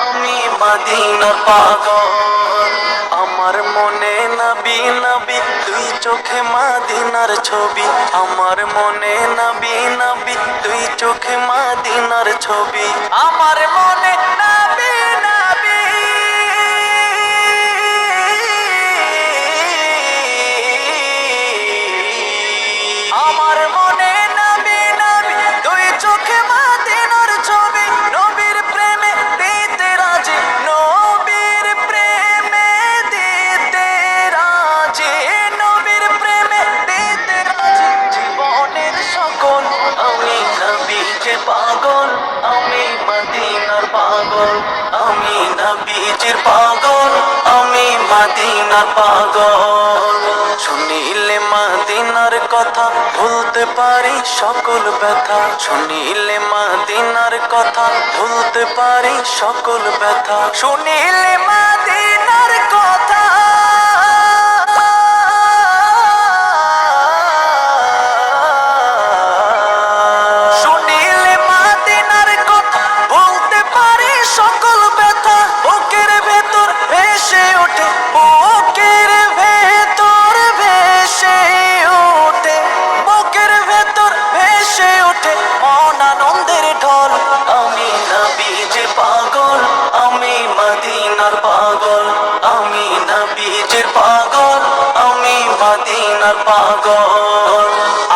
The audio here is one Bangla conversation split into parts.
আমি মদিনার পাগল। আমার মনে নবী নবী দুই চোখে মদিনার ছবি। আমার মনে নবী নবী দুই চোখে মদিনার ছবি। আমার মনে নবী নবী আমার মনে নবী নবী দুই চোখে মদিনার ছবি। নবীর প্রেমে দিতে রাজি, নবীর প্রেমে দিতে রাজি, নবীর প্রেমে দিতে রাজি। জীবনের সকল আমি নবীর পাগল, আমি মদিনার পাগল। আমি নবীজির পাগল, আমি মদিনার পাগল। শুনিলে মদিনার কথা ভুলতে পারি সকল ব্যথা। শুনিলে মদিনার কথা ভুলতে পারি সকল ব্যথা। শুনিলে মদিনার কথা শুনিলে মদিনার কথা ভুলতে পারি সকল ব্যথা। বুকের ভেতর ভেসে ওঠে, বুকের ভেতর ভেসে ওঠে, বুকের ভেতর ভেসে ওঠে মন আনন্দের ঢল। আমি নবীজির পাগল, আমি মদিনার পাগল। আমি নবীজির পাগল, আমি মদিনার পাগল।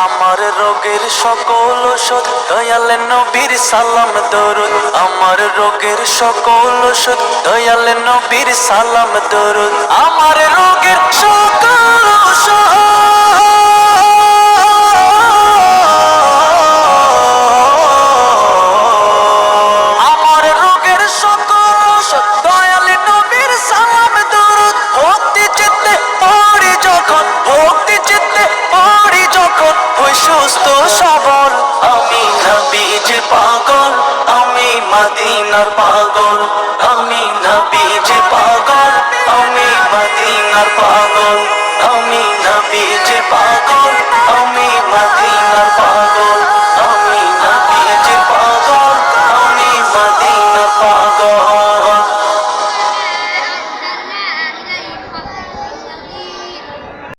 আমার রোগের সকল ওষুধ দয়াল নবীর সালাম দরুদ। আমার রোগের সকল ওষুধ দয়াল নবীর সালাম দরুদ। আমার রোগের সকল ওষুধ আমার রোগের সকল ওষুধ দয়াল নবীর সালাম দরুদ। ভক্তি চিত্তে পড়ি যখন, ভক্তি চিত্তে পড়ি যখন হই সুস্থ সবল। আমি নবীজির পাগল, আমি মদিনার পাগল। আমি নবীজির পাগল, আমি মদিনার পাগল। আমি নবীজির পাগল, আমি মদিনার পাগল।